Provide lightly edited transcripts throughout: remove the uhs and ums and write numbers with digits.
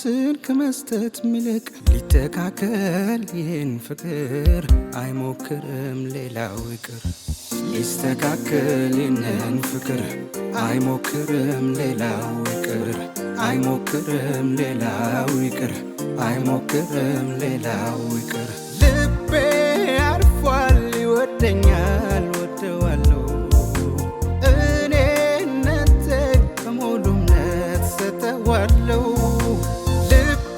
ነፍስን ከመስጠት ሚልቅ ሊተካከል ይህን ፍቅር አይሞክርም ሌላው ይቅር። ሊስተካከል ይህንን ፍቅር አይሞክርም ሌላው ይቅር። አይሞክርም ሌላው ይቅር። አይሞክርም ሌላው ይቅር። ልቤ አርፏል ይወደኛል ወደዋለሁ እኔነቴን በሙሉ እምነት ሰጠዋለሁ። ልቤ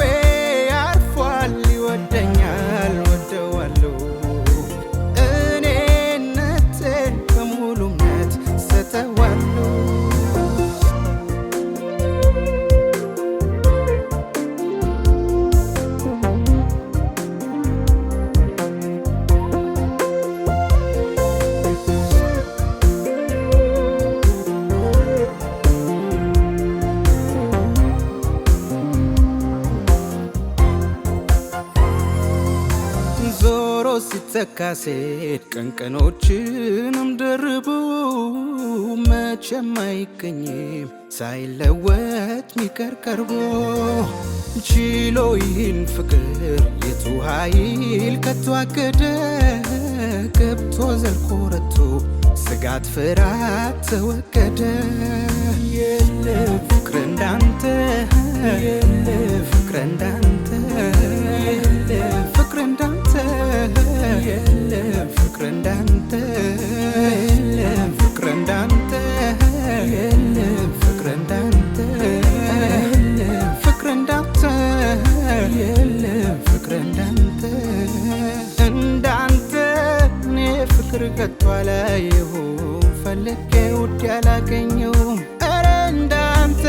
አርፏል ይወደኛል ወደዋለሁ እኔነቴን በሙሉ እምነት ሰጠዋለሁ። ዞሮ ሲተካ ሴት ቀንቀኖችንም ደርቦ መቼም አይገኝም ሳይለወጥ ሚቀር ቀርቦ። ችሎ ይህን ፍቅር የቱ ኃይል ከቶ አገደ? ገብቶ ዘልቆ ረቶ ስጋት ፍርሃት ተወገደ። የለም ፍቅር እንዳንተ የለም ፍቅር እንዳንተ የለም ፍቅር እንዳንተ የለም ፍቅር እንዳንተ የለም ፍቅር እንዳንተ የለም ፍቅር እንዳንተ የለም ፍቅር እንዳንተ የለም ፍቅር እንዳንተ እንዳንተ እኔ ፍቅር ከቶ አላየሁም ፈልጌ ውድ ያላገኘሁም። ኧረ እንዳንተ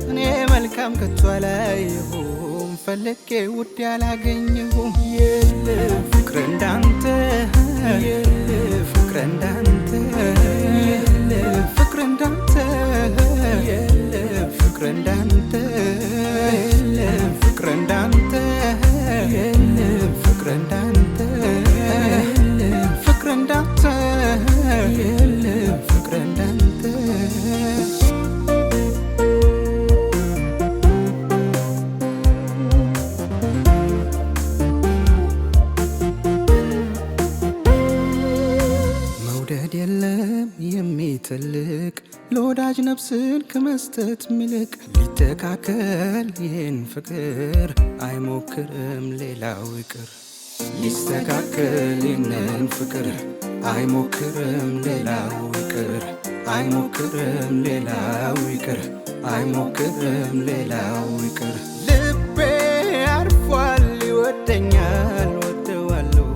እኔ መልካም ከቶ አላየሁም ፈልጌ ውድ ያላገኘሁም። የለም ፍቅር እንዳንተ የለም ፍቅር እንዳንተ የለም ፍቅር እንዳንተ የለም ፍቅር እንዳንተ የለም ፍቅር እንዳንተ የለም ፍቅር እንዳንተ የለም ፍቅር እንዳንተ የለም ፍቅር እንዳንተ። መውደድ የለም የሚትልቅ ለወዳጅ ነፍስን ከመስጠት ሚልቅ ሊተካከል ይህን ፍቅር አይሞክርም ሌላው ይቅር። ሊስተካከል ይህንን ፍቅር አይሞክርም ሌላው ይቅር። አይሞክርም ሌላው ይቅር። አይሞክርም ሌላው ይቅር። ልቤ አርፏል ይወደኛል ወደዋለሁ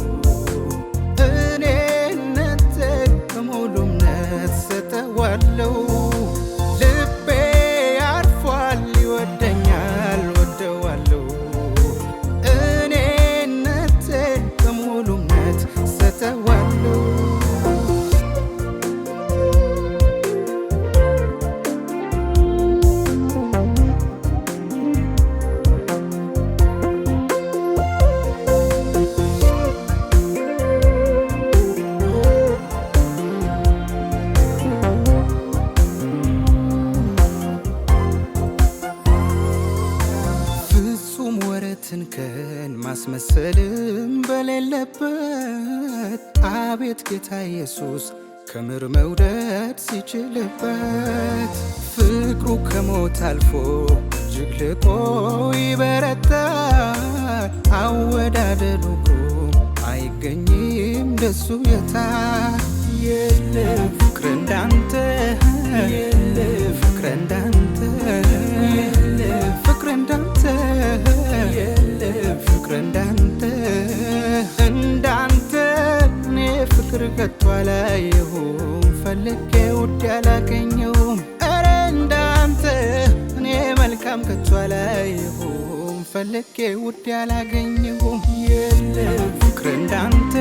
እኔነቴን በሙሉ እምነት ሰጠዋለሁ። ልቤ አርፏል ይወደኛል ወደዋለሁ እኔነቴን በሙሉ እምነት ሰጠዋለሁ። ፍጹም ወረትንከን ማስመሰልም በሌለበት አቤት ጌታ ኢየሱስ ከምር መውደድ ሲችልበት ፍቅሩ ከሞት አልፎ እጅግ ልቆ ይበረታል። አወዳደዱ ግሩም አይገኝም ደሱ የታል? የለም ፍቅር እንዳንተ የለም ፍቅር እንዳንተ የለም ፍቅር እንዳንተ የለም ፍቅር እንዳንተ እንዳንተ እኔ ፍቅር ከቶ አላየሁም ፈልጌ ውድ ያላገኘሁም። ኧረ እንዳንተ እኔ መልካም ከቶ አላየሁም ፈልጌ ውድ ያላገኘሁም። የለም ፍቅር እንዳንተ